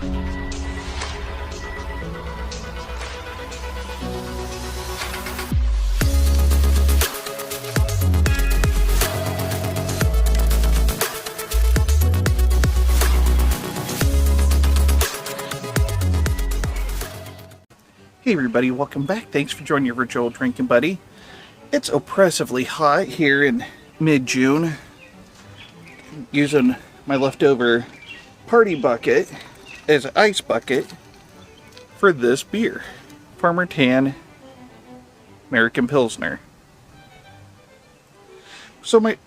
Hey everybody, welcome back. Thanks for joining your virtual drinking buddy. It's oppressively hot here in mid-June. Using my leftover party bucket as an ice bucket for this beer. Farmer Tan American Pilsner. So my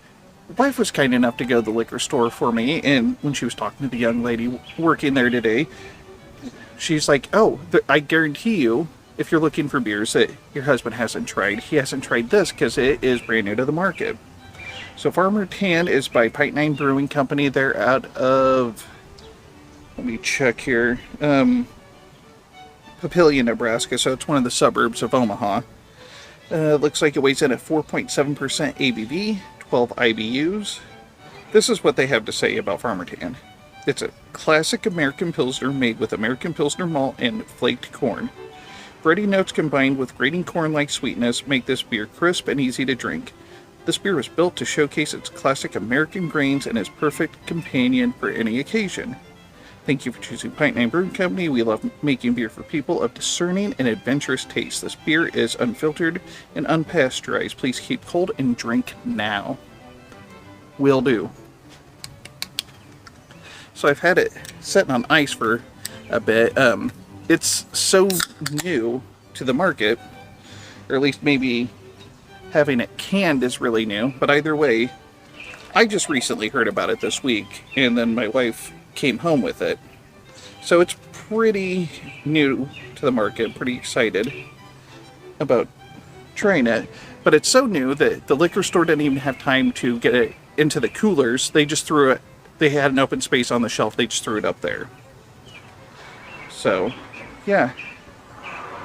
wife was kind enough to go to the liquor store for me, and when she was talking to the young lady working there today, she's like, oh, I guarantee you, if you're looking for beers that your husband hasn't tried, he hasn't tried this because it is brand new to the market. So Farmer Tan is by Pint Nine Brewing Company. They're out of, let me check here, Papillion, Nebraska, so it's one of the suburbs of Omaha. Looks like it weighs in at 4.7% ABV, 12 IBUs. This is what they have to say about Farmer Tan. It's a classic American Pilsner made with American Pilsner malt and flaked corn. Bready notes combined with grating corn-like sweetness make this beer crisp and easy to drink. This beer was built to showcase its classic American grains and is perfect companion for any occasion. Thank you for choosing Pint Nine Brewing Company. We love making beer for people of discerning and adventurous taste. This beer is unfiltered and unpasteurized. Please keep cold and drink now. Will do. So I've had it sitting on ice for a bit. It's so new to the market, or at least maybe having it canned is really new, but either way, I just recently heard about it this week, and then my wife came home with it. So it's pretty new to the market, pretty excited about trying it, but it's so new that the liquor store didn't even have time to get it into the coolers. They just threw it. They had an open space on the shelf. They just threw it up there. So, yeah.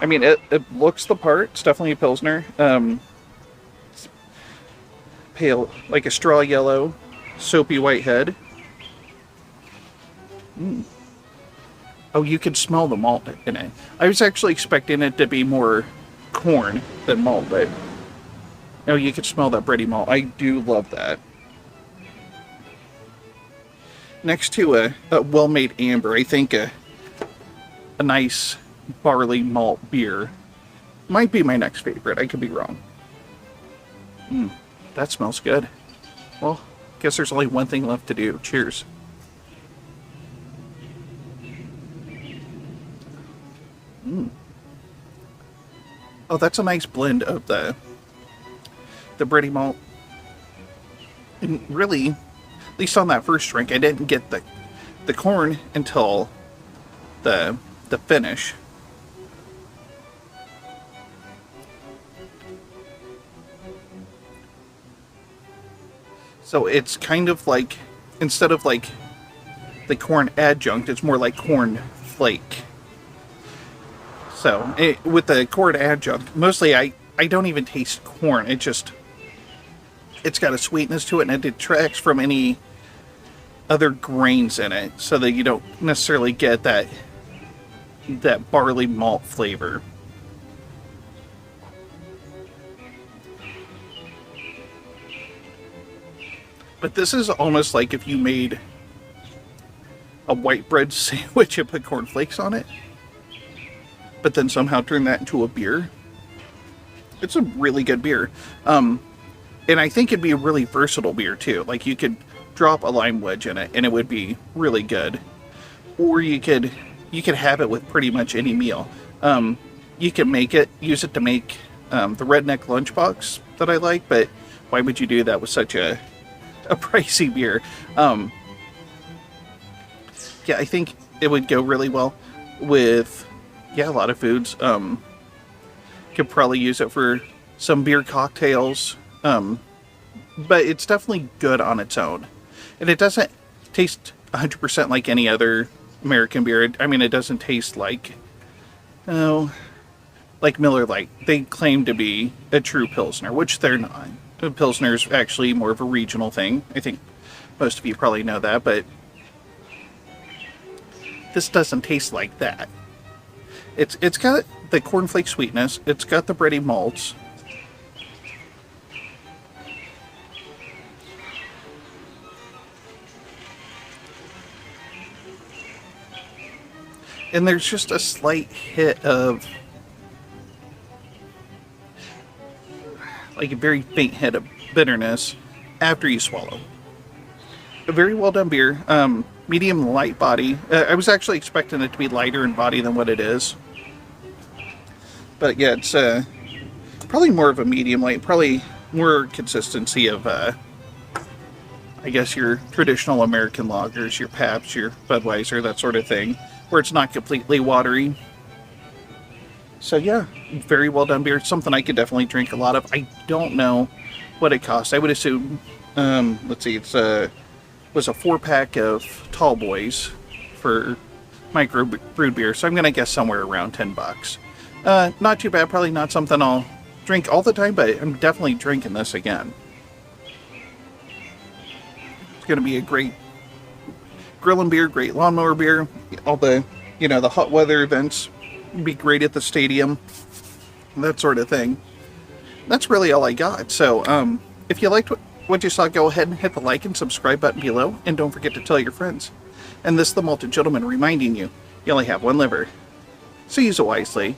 I mean, it looks the part. It's definitely a Pilsner. It's pale, like a straw yellow, soapy white head. Oh, you could smell the malt in it. I was actually expecting it to be more corn than malt, but oh, you could smell that bready malt. I do love that. Next to a well-made amber, I think a nice barley malt beer might be my next favorite. I could be wrong. That smells good. Well, guess there's only one thing left to do. Cheers. Oh, that's a nice blend of the bready malt. And really, at least on that first drink, I didn't get the corn until the finish. So it's kind of like, instead of like the corn adjunct, it's more like corn flake. So with the corn adjunct, mostly I don't even taste corn. It's got a sweetness to it, and it detracts from any other grains in it, so that you don't necessarily get that barley malt flavor. But this is almost like if you made a white bread sandwich and put cornflakes on it, but then somehow turn that into a beer. It's a really good beer. And I think it'd be a really versatile beer too. Like, you could drop a lime wedge in it and it would be really good. Or you could have it with pretty much any meal. You can use it to make the redneck lunchbox that I like, but why would you do that with such a pricey beer? Yeah, I think it would go really well with a lot of foods. Could probably use it for some beer cocktails. But it's definitely good on its own. And it doesn't taste 100% like any other American beer. I mean, it doesn't taste like Miller Lite. They claim to be a true Pilsner, which they're not. The Pilsner's actually more of a regional thing. I think most of you probably know that, but this doesn't taste like that. It's got the cornflake sweetness. It's got the bready malts. And there's just a slight hit of, like a very faint hit of bitterness after you swallow. A very well done beer. Medium light body. I was actually expecting it to be lighter in body than what it is. But yeah, it's probably more of a medium light. Probably more consistency of, I guess, your traditional American lagers, your Pabst, your Budweiser, that sort of thing, where it's not completely watery. So yeah, very well done beer. Something I could definitely drink a lot of. I don't know what it costs. I would assume, let's see, it's was a 4-pack of Tall Boys for micro brewed beer, so I'm going to guess somewhere around $10. Not too bad. Probably not something I'll drink all the time, but I'm definitely drinking this again. It's going to be a great grilling beer, great lawnmower beer. All the, the hot weather events would be great at the stadium, that sort of thing. That's really all I got. So, if you liked what you saw, go ahead and hit the like and subscribe button below, and don't forget to tell your friends. And this is the Malted Gentleman reminding you, you only have one liver, so use it wisely.